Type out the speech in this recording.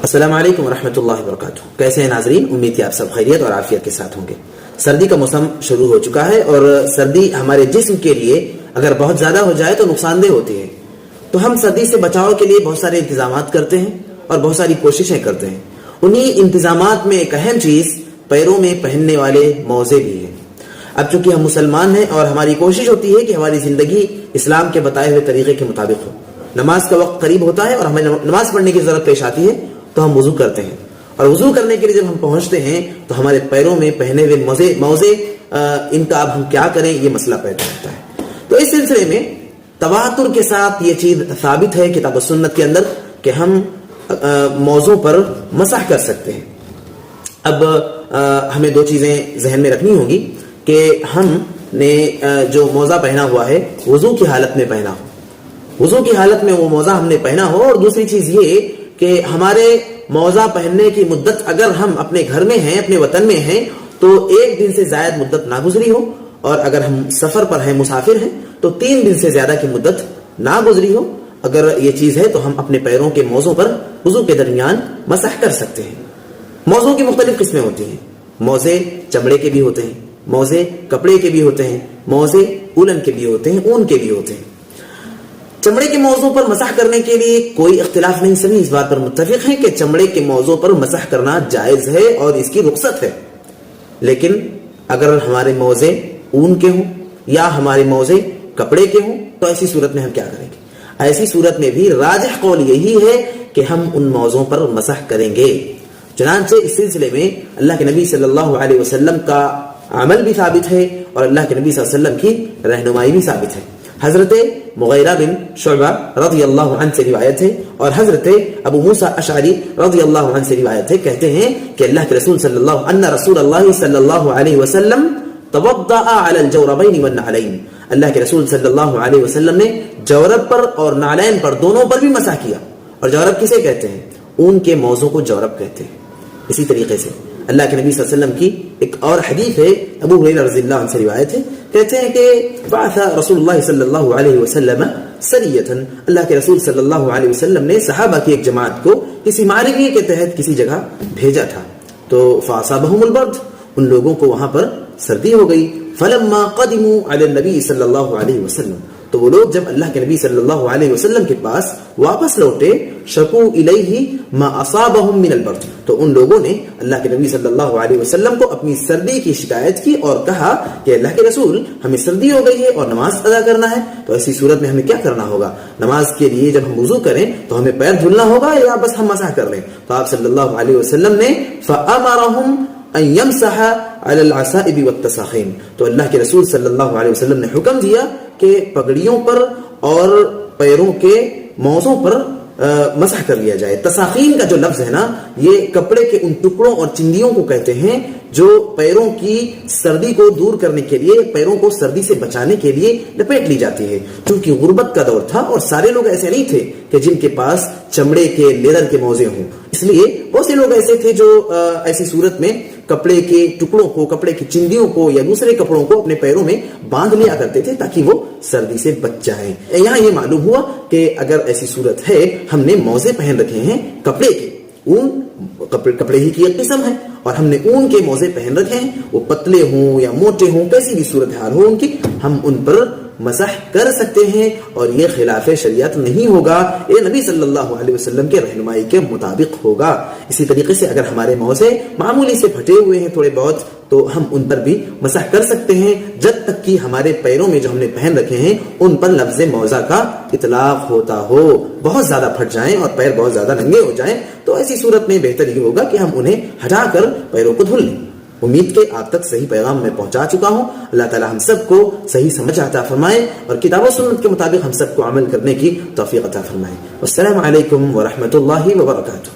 السلام علیکم ورحمۃ اللہ وبرکاتہ. کیسے ہیں ناظرین؟ امید کہ آپ سب خیریت اور عافیت کے ساتھ ہوں گے. سردی کا موسم شروع ہو چکا ہے اور سردی ہمارے جسم کے لیے اگر بہت زیادہ ہو جائے تو نقصان دہ ہوتی ہے. تو ہم سردی سے بچاؤ کے لیے بہت سارے انتظامات کرتے ہیں اور بہت ساری کوششیں کرتے ہیں. انہی انتظامات میں ایک اہم چیز پیروں میں پہننے والے موزے بھی ہیں. اب چونکہ ہم مسلمان ہیں اور ہماری کوشش ہوتی ہے کہ ہماری زندگی اسلام کے بتائے ہوئے طریقے کے مطابق ہو. نماز کا وقت قریب ہوتا ہے اور ہمیں نماز پڑھنے کی ضرورت پیش آتی ہے تو ہم وضو کرتے ہیں, اور وضو کرنے کے لیے جب ہم پہنچتے ہیں تو ہمارے پیروں میں پہنے ہوئے موزے ان کا اب ہم کیا کریں, یہ مسئلہ پیدا ہوتا ہے. تو اس سلسلے میں تواتر کے ساتھ یہ چیز ثابت ہے کتاب و سنت کے اندر کہ ہم موزوں پر مسح کر سکتے ہیں. اب ہمیں دو چیزیں ذہن میں رکھنی ہوں گی کہ ہم نے جو موزہ پہنا ہوا ہے وضو کی حالت میں پہنا ہو, وضو کی حالت میں وہ موزہ ہم نے پہنا ہو. اور دوسری چیز یہ کہ ہمارے موزہ پہننے کی مدت اگر ہم اپنے گھر میں ہیں, اپنے وطن میں ہیں, تو 1 دن سے زائد مدت نہ گزری ہو, اور اگر ہم سفر پر ہیں, مسافر ہیں, تو 3 دن سے زیادہ کی مدت نہ گزری ہو. اگر یہ چیز ہے تو ہم اپنے پیروں کے موزوں پر وضو کے درمیان مسح کر سکتے ہیں. موزوں کی مختلف قسمیں ہوتی ہیں. موزے چمڑے کے بھی ہوتے ہیں, موزے کپڑے کے بھی ہوتے ہیں, موزے اولن کے بھی ہوتے ہیں, اون کے بھی ہوتے ہیں. چمڑے کے موضوع پر مسح کرنے کے لیے کوئی اختلاف نہیں, سبھی اس بات پر متفق ہیں کہ چمڑے کے موضوع پر مسح کرنا جائز ہے اور اس کی رخصت ہے. لیکن اگر ہمارے موزے اون کے ہوں یا ہمارے موزے کپڑے کے ہوں تو ایسی صورت میں ہم کیا کریں گے؟ ایسی صورت میں بھی راجح قول یہی ہے کہ ہم ان موضوعوں پر مسح کریں گے. چنانچہ اس سلسلے میں اللہ کے نبی صلی اللہ علیہ وسلم کا عمل بھی ثابت ہے اور اللہ کے نبی صلی اللہ علیہ وسلم کی رہنمائی بھی ثابت ہے. حضرت مغیرہ بن شعبہ رضی اللہ عنہ سے روایت ہے اور حضرت ابو موسیٰ اشعری رضی اللہ عنہ سے روایت ہے, کہتے ہیں کہ اللہ کے رسول صلی اللہ علیہ وسلم توضأ علی الجوربین والنعلین, اللہ کے رسول صلی اللہ علیہ وسلم نے جورب پر اور نعلین پر, دونوں پر بھی مسح کیا. اور جورب کسے کہتے ہیں؟ اون کے موزوں کو جورب کہتے ہیں. اسی طریقے سے اللہ کے نبی صلی اللہ علیہ وسلم کی ایک اور حدیث ہے, ابو ہریرہ رضی اللہ عنہ سے روایت ہے, کہتے ہیں کہ بعث رسول اللہ صلی اللہ علیہ وسلم سریۃ, اللہ کے رسول صلی اللہ علیہ وسلم نے صحابہ کی ایک جماعت کو کسی معرکے کے تحت کسی جگہ بھیجا تھا. تو فاصابہم البرد, ان لوگوں کو وہاں پر سردی ہو گئی. فلما قدموا علی النبی صلی اللہ علیہ وسلم, تو وہ لوگ جب اللہ کے نبی صلی اللہ علیہ وسلم کے پاس واپس لوٹے, شکو الیہ ما اصابہم من البرد, تو ان لوگوں نے اللہ کے نبی صلی اللہ علیہ وسلم کو اپنی سردی کی شکایت کی اور کہا کہ اللہ کے رسول ہمیں سردی ہو گئی ہے اور نماز ادا کرنا ہے. تو ایسی صورت میں ہمیں کیا کرنا ہوگا؟ نماز کے لیے جب ہم وضو کریں تو ہمیں پیر دھلنا ہوگا یا بس ہم مسح کر لیں؟ تو آپ صلی اللہ علیہ وسلم نے فامرہم ان یمسح علی العصائب والتساخین, تو اللہ کے رسول صلی اللہ علیہ وسلم نے حکم دیا کہ پگڑیوں پر اور پیروں کے موزوں پر مسح کر لیا جائے. تساخین کا جو لفظ ہے نا, یہ کپڑے کے ان ٹکڑوں اور چندیوں کو کہتے ہیں جو پیروں کی سردی کو دور کرنے کے لیے, پیروں کو سردی سے بچانے کے لیے لپیٹ لی جاتی ہے. چونکہ غربت کا دور تھا اور سارے لوگ ایسے نہیں تھے کہ جن کے پاس چمڑے کے لیدر کے موزے ہوں, اس لیے بہت سے لوگ ایسے تھے جو ایسی صورت میں کپڑے کے ٹکڑوں کو, کپڑے کی چندیوں کو یا دوسرے کپڑوں کو اپنے پیروں میں باندھ لیا کرتے تھے تاکہ وہ سردی سے بچ جائیں. یہاں یہ معلوم ہوا کہ اگر ایسی صورت ہے, ہم نے موزے پہن رکھے ہیں کپڑے کے, اون کپڑے ہی کی ایک قسم ہے, اور ہم نے اون کے موزے پہن رکھے ہیں, وہ پتلے ہوں یا موٹے ہوں, کیسی بھی صورتحال ہو ان کی, ہم ان پر مسح کر سکتے ہیں اور یہ خلاف شریعت نہیں ہوگا, یہ نبی صلی اللہ علیہ وسلم کے رہنمائی کے مطابق ہوگا. اسی طریقے سے اگر ہمارے موزے معمولی سے پھٹے ہوئے ہیں تھوڑے بہت, تو ہم ان پر بھی مسح کر سکتے ہیں جب تک کہ ہمارے پیروں میں جو ہم نے پہن رکھے ہیں ان پر لفظ موزہ کا اطلاق ہوتا ہو. بہت زیادہ پھٹ جائیں اور پیر بہت زیادہ ننگے ہو جائیں تو ایسی صورت میں بہتر یہ ہوگا کہ ہم انہیں ہٹا کر پیروں کو دھل لیں. امید کہ آپ تک صحیح پیغام میں پہنچا چکا ہوں. اللہ تعالی ہم سب کو صحیح سمجھ عطا فرمائے اور کتاب و سنت کے مطابق ہم سب کو عمل کرنے کی توفیق عطا فرمائے. السلام علیکم ورحمۃ اللہ وبرکاتہ.